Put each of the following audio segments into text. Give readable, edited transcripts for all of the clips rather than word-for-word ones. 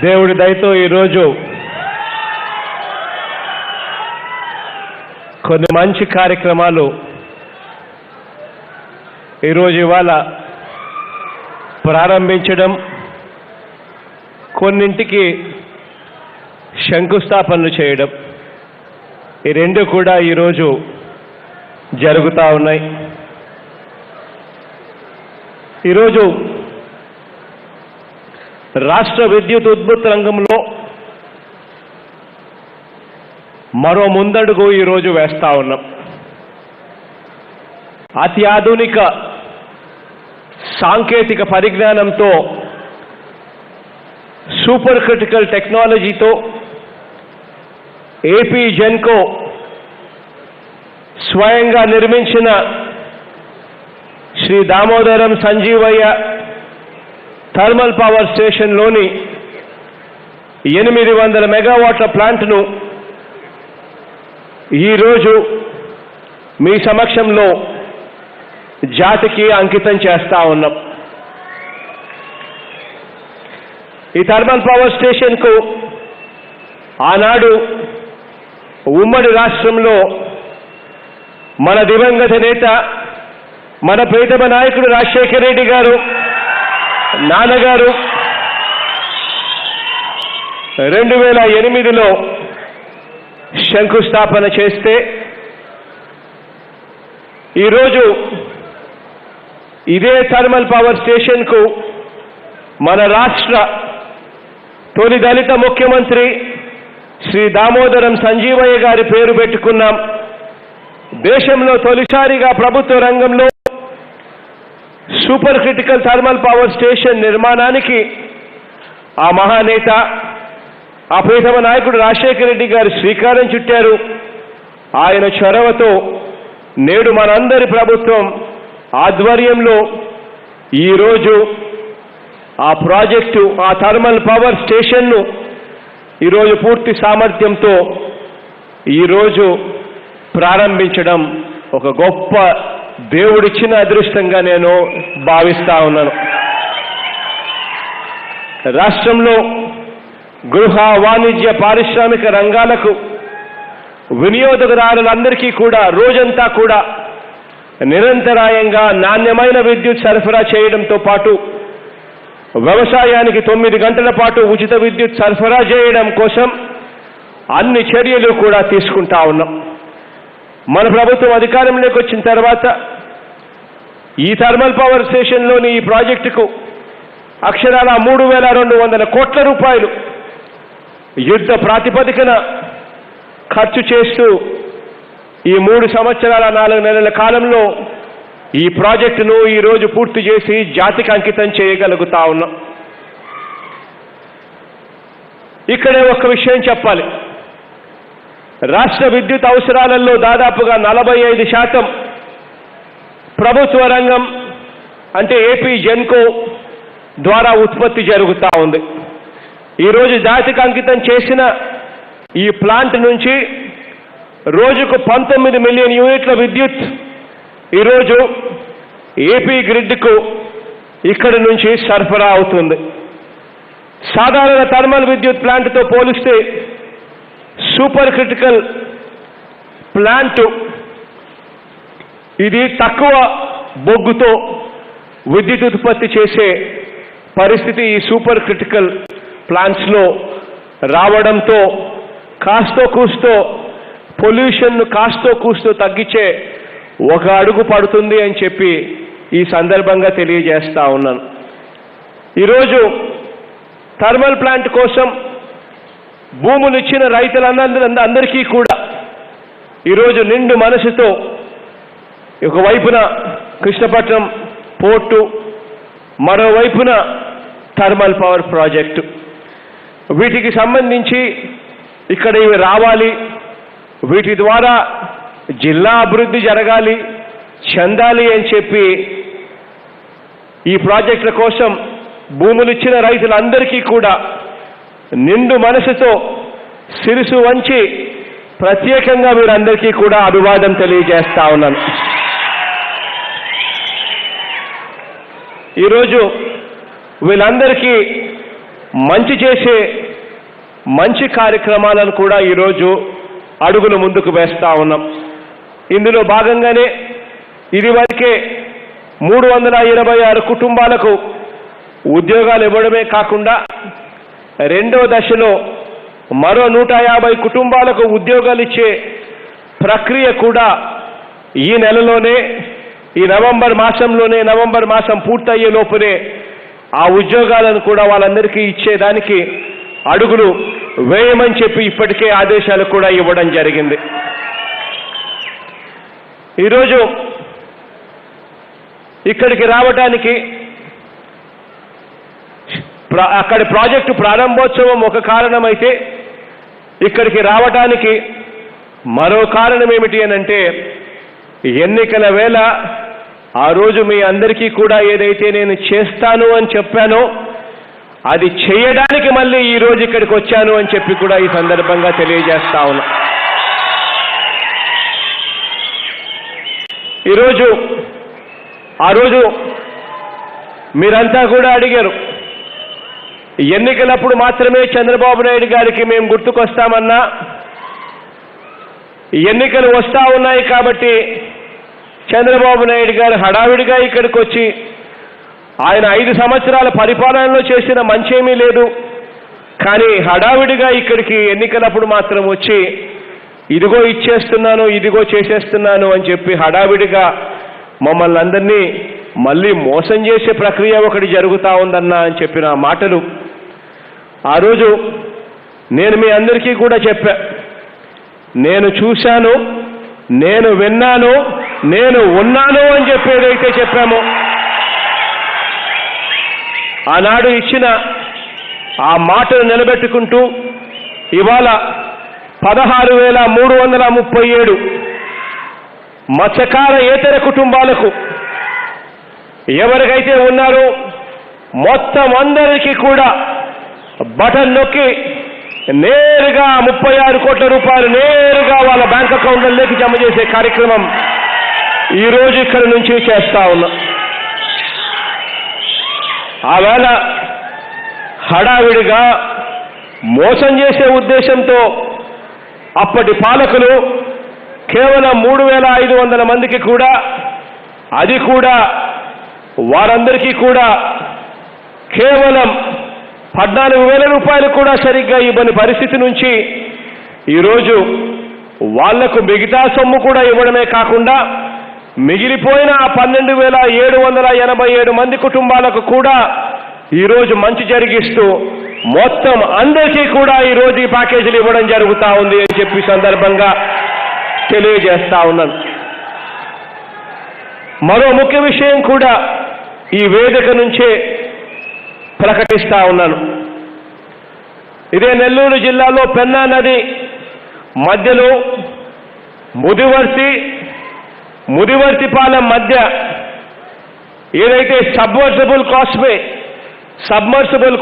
దేవుడి దయతో ఈరోజు కొన్ని మంచి కార్యక్రమాలు ఇవాళ ప్రారంభించడం, కొన్నింటికి శంకుస్థాపనలు చేయడం, ఈ రెండు కూడా ఈరోజు జరుగుతూ ఉన్నాయి. ఈరోజు రాష్ట్ర విద్యుత్ ఉత్పత్తి రంగంలో మరో ముందడుగు ఈరోజు వేస్తా ఉన్నాం. అత్యాధునిక సాంకేతిక పరిజ్ఞానంతో, సూపర్ క్రిటికల్ టెక్నాలజీతో ఏపీ జెన్కో స్వయంగా నిర్మించిన శ్రీ దామోదరం సంజీవయ్య థర్మల్ పవర్ స్టేషన్లోని 800 మెగావాట్ల ప్లాంట్ను ఈరోజు మీ సమక్షంలో జాతికి అంకితం చేస్తా ఉన్నాం. ఈ థర్మల్ పవర్ స్టేషన్కు ఆనాడు ఉమ్మడి రాష్ట్రంలో మన దివంగత నేత, మన ప్రీతమ నాయకుడు రాజశేఖర రెడ్డి గారు నాన్నగారు 2008లో శంకుస్థాపన చేస్తే, ఈరోజు ఇదే థర్మల్ పవర్ స్టేషన్కు మన రాష్ట్ర తొలి దళిత ముఖ్యమంత్రి శ్రీ దామోదరం సంజీవయ్య గారి పేరు పెట్టుకున్నాం. దేశంలో తొలిసారిగా ప్రభుత్వ రంగంలో super critical thermal power station నిర్మాణానికి ఆ మహానేత, ఆ ప్రీతమ నాయకుడు రాజశేఖర రెడ్డి గారు శ్రీకారం చుట్టారు. ఆయన చొరవతో నేడు మనందరి ప్రభుత్వం ఆధ్వర్యంలో ఈరోజు ఆ ప్రాజెక్టు, ఆ థర్మల్ పవర్ స్టేషన్ను ఈరోజు పూర్తి సామర్థ్యంతో ఈరోజు ప్రారంభించడం ఒక గొప్ప దేవుడిచ్చిన అదృష్టంగా నేను భావిస్తా ఉన్నాను. రాష్ట్రంలో గృహ, వాణిజ్య, పారిశ్రామిక రంగాలకు వినియోగదారులందరికీ కూడా రోజంతా కూడా నిరంతరాయంగా నాణ్యమైన విద్యుత్ సరఫరా చేయడంతో పాటు వ్యవసాయానికి 9 గంటల పాటు ఉచిత విద్యుత్ సరఫరా చేయడం కోసం అన్ని చర్యలు కూడా తీసుకుంటా ఉన్నాం. మన ప్రభుత్వం అధికారంలోకి వచ్చిన తర్వాత ఈ థర్మల్ పవర్ స్టేషన్లోని ఈ ప్రాజెక్టుకు అక్షరాల 3200 కోట్ల రూపాయలు యుద్ధ ప్రాతిపదికన ఖర్చు చేస్తూ ఈ 3 సంవత్సరాల 4 నెలల కాలంలో ఈ ప్రాజెక్టును ఈరోజు పూర్తి చేసి జాతికి అంకితం చేయగలుగుతా ఉన్నాం. ఇక్కడే ఒక విషయం చెప్పాలి. రాష్ట్ర విద్యుత్ అవసరాలలో దాదాపుగా 45% ప్రభుత్వ రంగం అంటే ఏపీ జెన్కో ద్వారా ఉత్పత్తి జరుగుతూ ఉంది. ఈరోజు జాతికి అంకితం చేసిన ఈ ప్లాంట్ నుంచి రోజుకు 19 మిలియన్ యూనిట్ల విద్యుత్ ఈరోజు ఏపీ గ్రిడ్కు ఇక్కడి నుంచి సరఫరా అవుతుంది. సాధారణ థర్మల్ విద్యుత్ ప్లాంట్తో పోలిస్తే సూపర్ క్రిటికల్ ప్లాంట్ ఇది తక్కువ బొగ్గుతో విద్యుత్ ఉత్పత్తి చేసే పరిస్థితి ఈ సూపర్ క్రిటికల్ ప్లాంట్స్లో రావడంతో కాస్తో కూస్తో పొల్యూషన్ను కాస్తో కూస్తో తగ్గించే ఒక అడుగు పడుతుంది అని చెప్పి ఈ సందర్భంగా తెలియజేస్తా ఉన్నాను. ఈరోజు థర్మల్ ప్లాంట్ కోసం భూములు ఇచ్చిన రైతులందరికీ కూడా ఈరోజు నిండు మనసుతో ఒకవైపున కృష్ణపట్నం పోర్టు, మరోవైపున థర్మల్ పవర్ ప్రాజెక్టు, వీటికి సంబంధించి ఇక్కడ ఇవి రావాలి, వీటి ద్వారా జిల్లా అభివృద్ధి జరగాలి, చెందాలి అని చెప్పి ఈ ప్రాజెక్టుల కోసం భూములు ఇచ్చిన రైతులందరికీ కూడా నిండు మనసుతో శిరసు వంచి ప్రత్యేకంగా వీరందరికీ కూడా అభివాదం తెలియజేస్తా ఉన్నాను. ఈరోజు వీళ్ళందరికీ మంచి చేసే మంచి కార్యక్రమాలను కూడా ఈరోజు అడుగులు ముందుకు వేస్తా ఉన్నాం. ఇందులో భాగంగానే ఇదివరకే 326 కుటుంబాలకు ఉద్యోగాలు ఇవ్వడమే కాకుండా రెండవ దశలో మరో 150 కుటుంబాలకు ఉద్యోగాలు ఇచ్చే ప్రక్రియ కూడా ఈ నెలలోనే, ఈ నవంబర్ మాసం పూర్తయ్యే లోపునే ఆ ఉద్యోగాలను కూడా వాళ్ళందరికీ ఇచ్చేదానికి అడుగులు వేయమని చెప్పి ఇప్పటికే ఆదేశాలు కూడా ఇవ్వడం జరిగింది. ఈరోజు ఇక్కడికి రావడానికి అక్కడి ప్రాజెక్టు ప్రారంభోత్సవం ఒక కారణమైతే ఇక్కడికి రావడానికి మరో కారణం ఏమిటి అనంటే ఎన్నికల వేళ ఆ రోజు మీ అందరికీ కూడా ఏదైతే నేను చేస్తాను అని చెప్పానో అది చేయడానికి మళ్ళీ ఈ రోజు ఇక్కడికి వచ్చాను అని చెప్పి కూడా ఈ సందర్భంగా తెలియజేస్తా ఉన్నా. ఆ రోజు మీరంతా కూడా అడిగారు, ఎన్నికలప్పుడు మాత్రమే చంద్రబాబు నాయుడు గారికి మేము గుర్తుకొస్తామన్నా, ఎన్నికలు వస్తా ఉన్నాయి కాబట్టి చంద్రబాబు నాయుడు గారు హడావిడిగా ఇక్కడికి వచ్చి ఆయన 5 సంవత్సరాల పరిపాలనలో చేసిన మంచేమీ లేదు, కానీ హడావిడిగా ఇక్కడికి ఎన్నికలప్పుడు మాత్రం వచ్చి ఇదిగో ఇచ్చేస్తున్నాను, ఇదిగో చేసేస్తున్నాను అని చెప్పి హడావిడిగా మమ్మల్ని అందరినీ మళ్ళీ మోసం చేసే ప్రక్రియ ఒకటి జరుగుతూ ఉందన్నా అని చెప్పిన మాటలు ఆ రోజు నేను మీ అందరికీ కూడా చెప్పా. నేను చూశాను, నేను విన్నాను, నేను ఉన్నాను అని చెప్పేదైతే చెప్పామో ఆనాడు ఇచ్చిన ఆ మాటను నిలబెట్టుకుంటూ ఇవాళ 16,337 మత్స్యకారేతర కుటుంబాలకు ఎవరికైతే ఉన్నారో మొత్తం అందరికీ కూడా బటన్ నొక్కి నేరుగా 36 కోట్ల రూపాయలు నేరుగా వాళ్ళ బ్యాంక్ అకౌంట్లలోకి జమ చేసే కార్యక్రమం ఈరోజు ఇక్కడి నుంచి చేస్తా ఉన్నాం. ఆవేళ హడావిడిగా మోసం చేసే ఉద్దేశంతో అప్పటి పాలకులు కేవలం 3,500 మందికి కూడా, అది కూడా వారందరికీ కూడా కేవలం 14,000 రూపాయలు కూడా సరిగ్గా ఇవ్వని పరిస్థితి నుంచి ఈరోజు వాళ్లకు మిగతా సొమ్ము కూడా ఇవ్వడమే కాకుండా మిగిలిపోయిన 12,787 మంది కుటుంబాలకు కూడా ఈరోజు మంచి జరిగిస్తూ మొత్తం అందరికీ కూడా ఈరోజు ఈ ప్యాకేజీలు ఇవ్వడం జరుగుతూ ఉంది అని చెప్పి సందర్భంగా తెలియజేస్తా ఉన్నాను. మరో ముఖ్య విషయం కూడా ఈ వేదిక నుంచే ప్రకటిస్తా ఉన్నాను. ఇదే నెల్లూరు జిల్లాలో పెన్నా నది మధ్యలో ముదివర్తిపాలెం మధ్య ఏదైతే సబ్మర్సిబుల్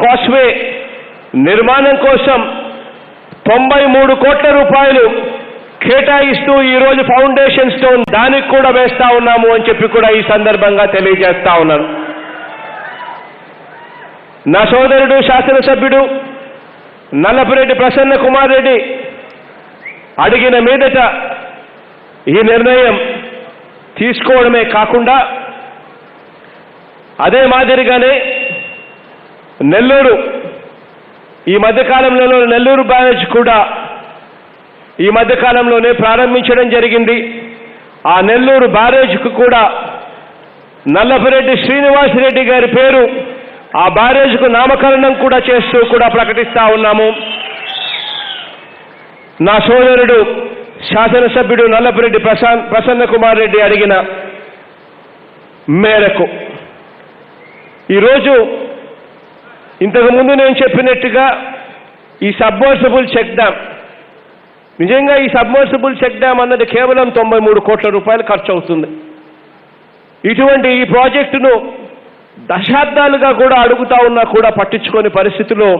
కాస్వే నిర్మాణం కోసం 93 కోట్ల రూపాయలు కేటాయిస్తూ ఈరోజు ఫౌండేషన్ స్టోన్ దానికి కూడా వేస్తా ఉన్నాము అని చెప్పి కూడా ఈ సందర్భంగా తెలియజేస్తా ఉన్నాను. నా సోదరుడు శాసనసభ్యుడు నల్లపురెడ్డి ప్రసన్న కుమార్ రెడ్డి అడిగిన మీదట ఈ నిర్ణయం తీసుకోవడమే కాకుండా అదే మాదిరిగానే నెల్లూరు ఈ మధ్యకాలంలో నెల్లూరు బ్యారేజ్ కూడా ఈ మధ్యకాలంలోనే ప్రారంభించడం జరిగింది. ఆ నెల్లూరు బ్యారేజ్కు కూడా నల్లపురెడ్డి శ్రీనివాసరెడ్డి గారి పేరు ఆ బ్యారేజ్కు నామకరణం కూడా చేస్తూ కూడా ప్రకటిస్తా ఉన్నాము. నా సోదరుడు శాసనసభ్యుడు నల్లపురెడ్డి ప్రసన్న కుమార్ రెడ్డి అడిగిన మేరకు ఈరోజు ఇంతకుముందు నేను చెప్పినట్టుగా ఈ సబ్మర్సిబుల్ చెక్ డ్యామ్, నిజంగా ఈ సబ్మర్సిబుల్ చెక్ డ్యామ్ అన్నది కేవలం 93 కోట్ల రూపాయలు ఖర్చు అవుతుంది. ఇటువంటి ఈ ప్రాజెక్టును దశాబ్దాలుగా కూడా అడుగుతా ఉన్నా కూడా పట్టించుకోని పరిస్థితిలో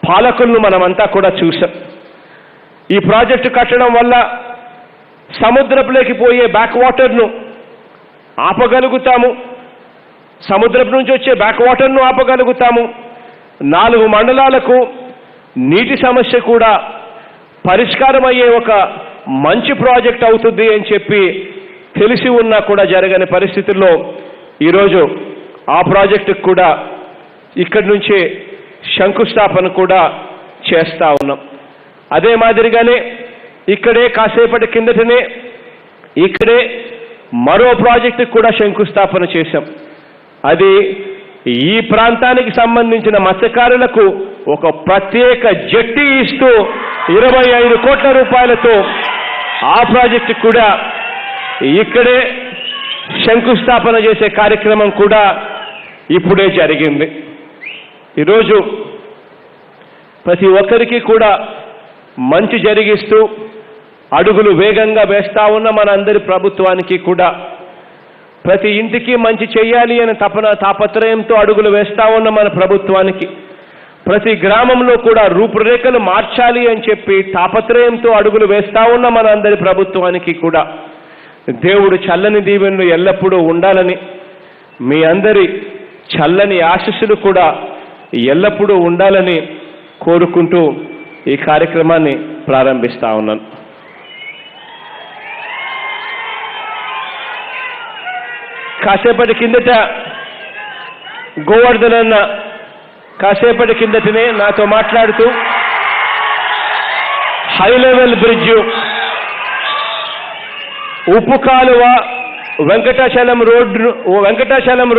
పాలకులను మనమంతా కూడా చూసాం. ఈ ప్రాజెక్టు కట్టడం వల్ల సముద్రపులోకి పోయే బ్యాక్ వాటర్ను ఆపగలుగుతాము, సముద్రపు నుంచి వచ్చే బ్యాక్ వాటర్ను ఆపగలుగుతాము. 4 మండలాలకు నీటి సమస్య కూడా పరిష్కారం అయ్యే ఒక మంచి ప్రాజెక్ట్ అవుతుంది అని చెప్పి తెలిసి ఉన్నా కూడా జరగని పరిస్థితుల్లో ఈరోజు ఆ ప్రాజెక్టుకు కూడా ఇక్కడి నుంచే శంకుస్థాపన కూడా చేస్తా ఉన్నాం. అదే మాదిరిగానే ఇక్కడే కాసేపటి కిందటనే ఇక్కడే మరో ప్రాజెక్టుకు కూడా శంకుస్థాపన చేశాం. అది ఈ ప్రాంతానికి సంబంధించిన మత్స్యకారులకు ఒక ప్రత్యేక జట్టి ఇస్తూ 25 కోట్ల రూపాయలతో ఆ ప్రాజెక్టు కూడా ఇక్కడే శంకుస్థాపన చేసే కార్యక్రమం కూడా ఇప్పుడే జరిగింది. ఈరోజు ప్రతి ఒక్కరికి కూడా మంచి జరిగిస్తూ అడుగులు వేగంగా వేస్తా ఉన్న మనందరి ప్రభుత్వానికి కూడా ప్రతి ఇంటికి మంచి చేయాలి అనే తాపత్రయంతో అడుగులు వేస్తా ఉన్న మన ప్రభుత్వానికి ప్రతి గ్రామంలో కూడా రూపురేఖలు మార్చాలి అని చెప్పి తాపత్రయంతో అడుగులు వేస్తా ఉన్న మనందరి ప్రభుత్వానికి కూడా దేవుడు చల్లని దీవెనలు ఎల్లప్పుడూ ఉండాలని మీ అందరి చల్లని ఆశీస్సులు కూడా ఎల్లప్పుడూ ఉండాలని కోరుకుంటూ ఈ కార్యక్రమాన్ని ప్రారంభిస్తా ఉన్నాను. కాసేపటి కిందట గోవర్ధన్ అన్న కాసేపటి కిందటనే నాతో మాట్లాడుతూ హై లెవెల్ బ్రిడ్జ్ ఉప్పు కాలువ Venkatachalam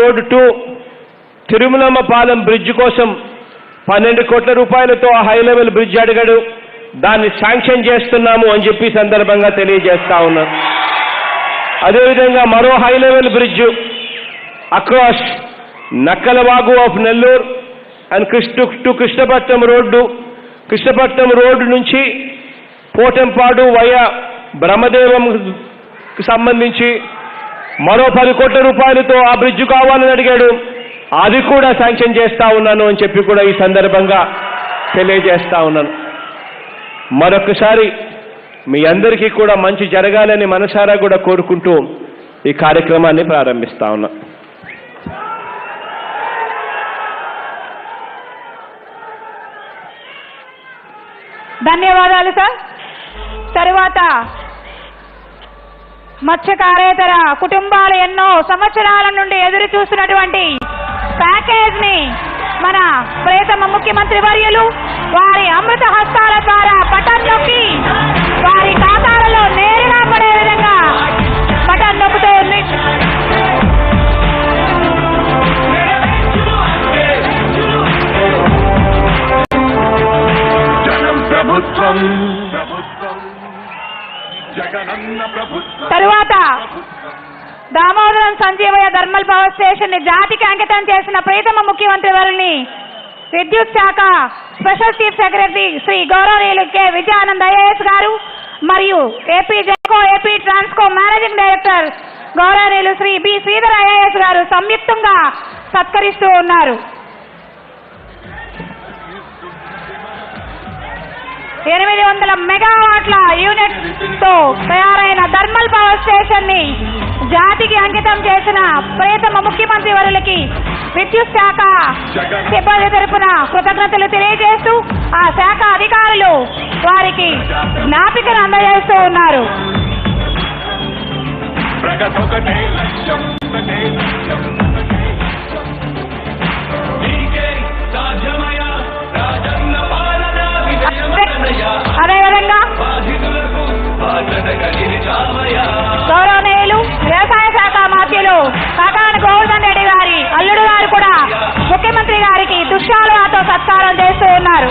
road to Tirumalamma Palem bridge కోసం 12 కోట్ల రూపాయలతో ఆ హై లెవెల్ బ్రిడ్జ్ అడిగాడు. దాన్ని శాంక్షన్ చేస్తున్నాము అని చెప్పి సందర్భంగా తెలియజేస్తా ఉన్నాను. అదేవిధంగా మరో high level bridge across Nakkalavagu of Nellore and Krishnapatnam road నుంచి పోటంపాడు వయా బ్రహ్మదేవం సంబంధించి మరో 10 కోట్ల రూపాయలతో ఆ బ్రిడ్జ్ కావాలని అడిగాడు. అది కూడా శాంక్షన్ చేస్తా ఉన్నాను అని చెప్పి కూడా ఈ సందర్భంగా తెలియజేస్తా ఉన్నాను. మరొకసారి మీ అందరికీ కూడా మంచి జరగాలని మనసారా కూడా కోరుకుంటూ ఈ కార్యక్రమాన్ని ప్రారంభిస్తా ఉన్నా. ధన్యవాదాలు సార్. తరువాత మత్స్యకారేతర కుటుంబాలు ఎన్నో సంవత్సరాల నుండి ఎదురు చూస్తున్నటువంటి ప్యాకేజ్ ని మన ప్రియతమ ముఖ్యమంత్రి వర్యులు వారి అమృత హస్తాల ద్వారా బటన్ నొక్కి వారి ఖాతాలలో నేరుగా పడే విధంగా బటన్ నొక్కుతూ ఉంది. తరువాత Damodaram Sanjeevaiah thermal power station ని జాతికి అంకితం చేసిన ప్రియతమ ముఖ్యమంత్రి వారిని విద్యుత్ శాఖ స్పెషల్ చీఫ్ సెక్రటరీ శ్రీ గౌరవనీయులు కె విజయానంద్ ఐఏఎస్ గారు మరియు ఏపీ ట్రాన్స్కో మేనేజింగ్ డైరెక్టర్ గౌరవనీయులు శ్రీ బి శ్రీధర్ ఐఏఎస్ గారు సంయుక్తంగా సత్కరిస్తూ ఉన్నారు. 800 మెగావాట్ల యూనిట్ తో తయారైన థర్మల్ పవర్ స్టేషన్ ని జాతికి అంకితం చేసిన ప్రియతమ ముఖ్యమంత్రి వర్యులకి విద్యుత్ శాఖ సిబ్బంది తరపున కృతజ్ఞతలు తెలియజేస్తూ ఆ శాఖ అధికారులు వారికి జ్ఞాపికను అందజేస్తూ ఉన్నారు. అదేవిధంగా గౌరవనీయులు వ్యవసాయ శాఖ మంత్రులు కాకాని గోవర్ధన్ రెడ్డి గారి అల్లుడు గారు కూడా ముఖ్యమంత్రి గారికి దుశ్శాలువాతో సత్కారం చేస్తూ ఉన్నారు.